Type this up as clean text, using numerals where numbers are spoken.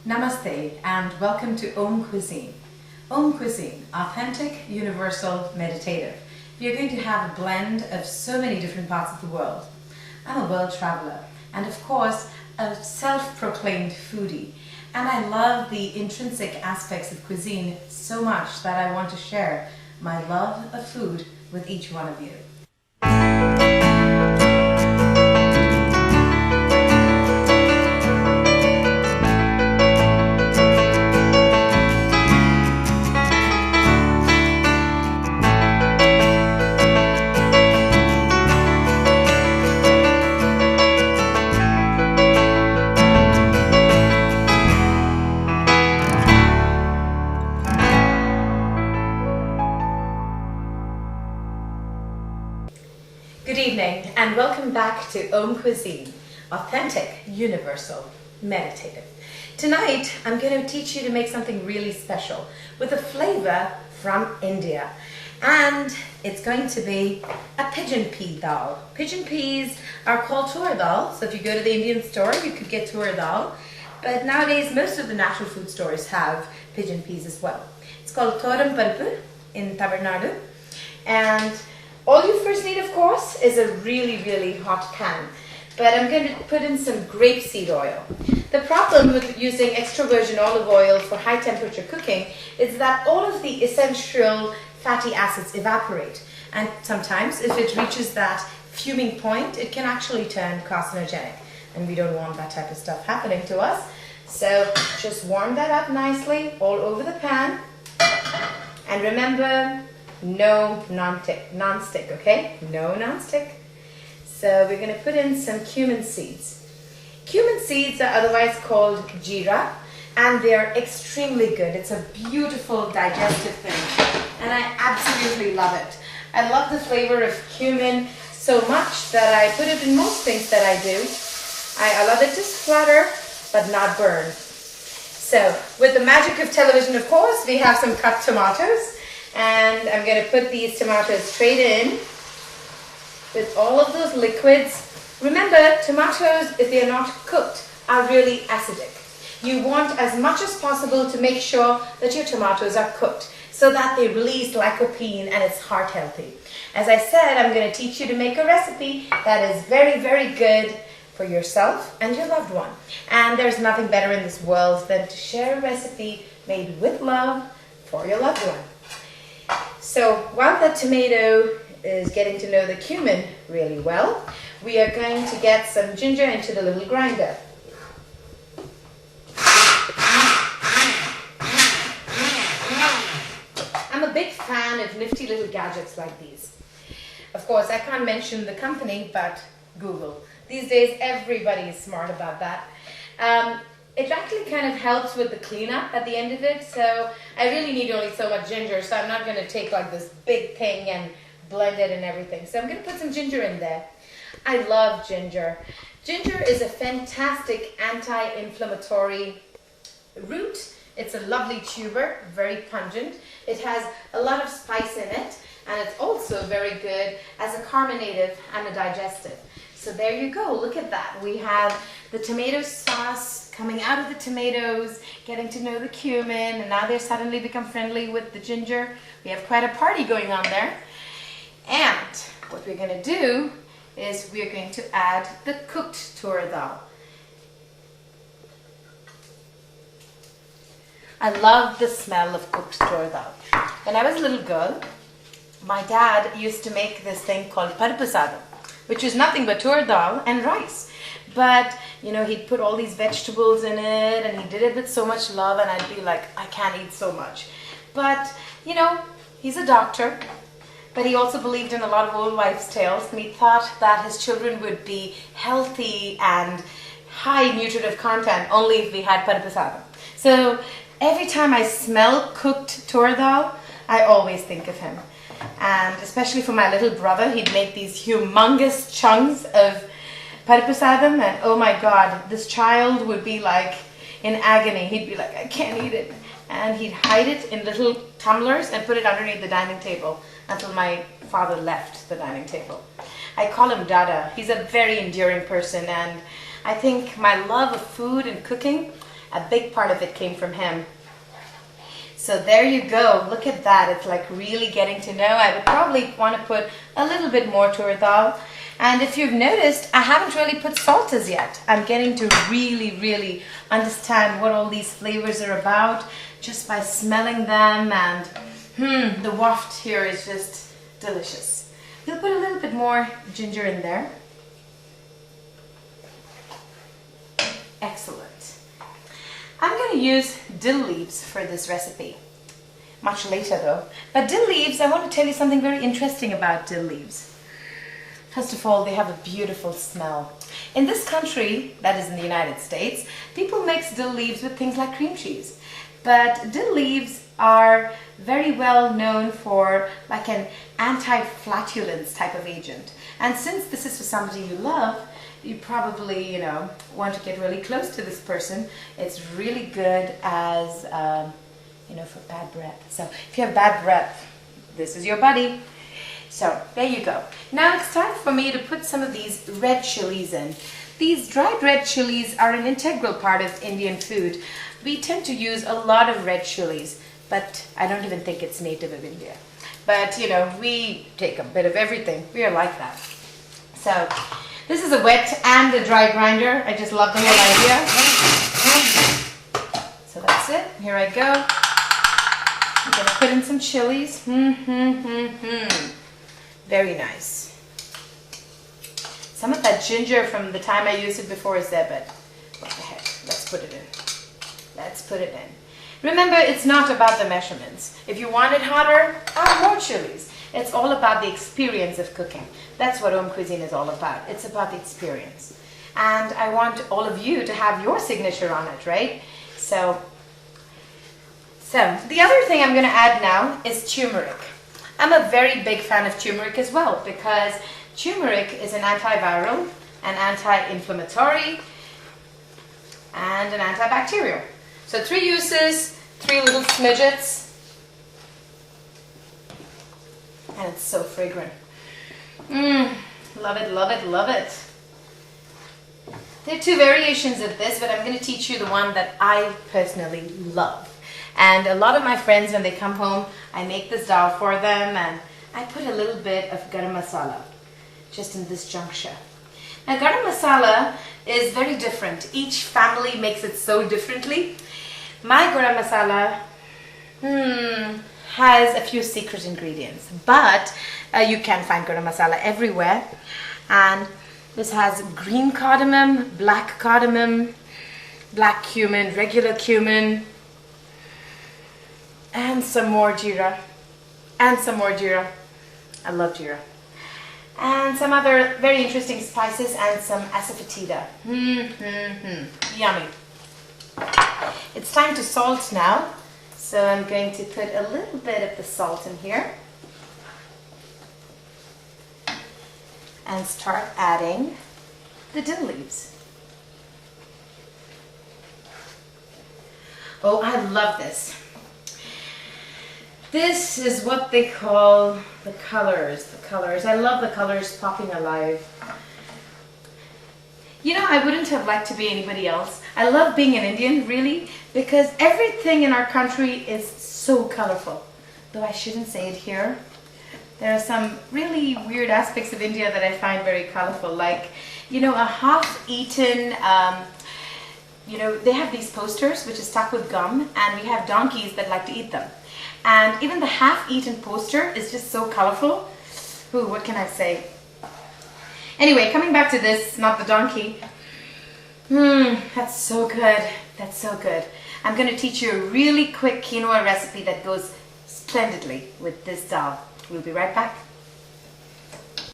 Namaste and welcome to Om Cuisine. Om Cuisine, authentic, universal, meditative. You're going to have a blend of so many different parts of the world. I'm a world traveler and of course a self-proclaimed foodie. And I love the intrinsic aspects of cuisine so much that I want to share my love of food with each one of you. Good evening and welcome back to Om Cuisine, authentic, universal, meditative. Tonight I'm going to teach you to make something really special with a flavor from India, and it's going to be a pigeon pea dal. Pigeon peas are called tur dal, so if you go to the Indian store you could get tur dal, but nowadays most of the natural food stores have pigeon peas as well. It's called thoram parippu in Tamil Nadu, and all you first need, of course, is a really hot pan. But I'm going to put in some grapeseed oil. The problem with using extra virgin olive oil for high temperature cooking is that all of the essential fatty acids evaporate. And sometimes, if it reaches that fuming point, it can actually turn carcinogenic. And we don't want that type of stuff happening to us. So just warm that up nicely all over the pan. And remember, no non-stick, okay? No non-stick. So we're going to put in some cumin seeds. Cumin seeds are otherwise called jeera, and they're extremely good. It's a beautiful digestive thing, and I absolutely love it. I love the flavor of cumin so much that I put it in most things that I do. I allow it to splatter, but not burn. So with the magic of television, of course, we have some cut tomatoes. And I'm going to put these tomatoes straight in with all of those liquids. Remember, tomatoes, if they're not cooked, are really acidic. You want as much as possible to make sure that your tomatoes are cooked so that they release lycopene and it's heart healthy. As I said, I'm going to teach you to make a recipe that is very good for yourself and your loved one. And there's nothing better in this world than to share a recipe made with love for your loved one. So while the tomato is getting to know the cumin really well, we are going to get some ginger into the little grinder. I'm a big fan of nifty little gadgets like these. Of course, I can't mention the company, but Google. These days, everybody is smart about that. It actually kind of helps with the cleanup at the end of it, so I really need only so much ginger, so I'm not going to take like this big thing and blend it and everything. So I'm going to put some ginger in there. I love ginger. Ginger is a fantastic anti-inflammatory root. It's a lovely tuber, very pungent. It has a lot of spice in it, and it's also very good as a carminative and a digestive. So there you go, look at that. We have the tomato sauce coming out of the tomatoes, getting to know the cumin, and now they've suddenly become friendly with the ginger. We have quite a party going on there. And what we're going to do is we're going to add the cooked tur dal. I love the smell of cooked tur dal. When I was a little girl, my dad used to make this thing called parippu sadam, which is nothing but tur dal and rice. But, you know, he'd put all these vegetables in it and he did it with so much love, and I'd be like, I can't eat so much. But, you know, he's a doctor, but he also believed in a lot of old wives' tales, and he thought that his children would be healthy and high nutritive content only if we had parippu sadam. So every time I smell cooked tur dal, I always think of him. And especially for my little brother, he'd make these humongous chunks of parippu sadam, and oh my God, this child would be like in agony. He'd be like, I can't eat it. And he'd hide it in little tumblers and put it underneath the dining table until my father left the dining table. I call him Dada. He's a very endearing person, and I think my love of food and cooking A big part of it came from him. So there you go. Look at that. It's like really getting to know. I would probably want to put a little bit more tur dal. And if you've noticed, I haven't really put salt as yet. I'm getting to really understand what all these flavors are about just by smelling them, and the waft here is just delicious. We'll put a little bit more ginger in there. Excellent. I'm going to use dill leaves for this recipe. Much later though. But dill leaves, I want to tell you something very interesting about dill leaves. First of all, they have a beautiful smell. In this country, that is in the United States, people mix dill leaves with things like cream cheese. But dill leaves are very well known for like an anti-flatulence type of agent. And since this is for somebody you love, you probably, want to get really close to this person. It's really good as, for bad breath. So if you have bad breath, this is your buddy. So there you go. Now it's time for me to put some of these red chilies in. These dried red chilies are an integral part of Indian food. We tend to use a lot of red chilies, but I don't even think it's native of India. But we take a bit of everything. We are like that. So this is a wet and a dry grinder. I just love the whole idea. So that's it. Here I go. I'm going to put in some chilies. Very nice. Some of that ginger from the time I used it before is there, but what the heck. Let's put it in. Let's put it in. Remember, it's not about the measurements. If you want it hotter, add more chilies. It's all about the experience of cooking. That's what Om Cuisine is all about. It's about the experience. And I want all of you to have your signature on it, right? So the other thing I'm going to add now is turmeric. I'm a very big fan of turmeric as well, because turmeric is an antiviral, an anti-inflammatory, and an antibacterial. So 3 uses, 3 little smidgets. And it's so fragrant. Love it, love it, love it. There are 2 variations of this, but I'm going to teach you the one that I personally love. And a lot of my friends, when they come home, I make this dal for them, and I put a little bit of garam masala just in this juncture. Now garam masala is very different. Each family makes it so differently. My garam masala has a few secret ingredients, but you can find garam masala everywhere. And this has green cardamom, black cumin, regular cumin, and some more jeera, I love jeera, and some other very interesting spices, and some asafoetida. Yummy. It's time to salt now, so I'm going to put a little bit of the salt in here and start adding the dill leaves. Oh, I love this. This is what they call the colors. I love the colors popping alive. I wouldn't have liked to be anybody else. I love being an Indian, really, because everything in our country is so colorful. Though I shouldn't say it here. There are some really weird aspects of India that I find very colorful, like, a half-eaten, they have these posters which is stuck with gum, and we have donkeys that like to eat them. And even the half-eaten poster is just so colorful. Ooh, what can I say? Anyway, coming back to this, not the donkey. That's so good. That's so good. I'm going to teach you a really quick quinoa recipe that goes splendidly with this dal. We'll be right back.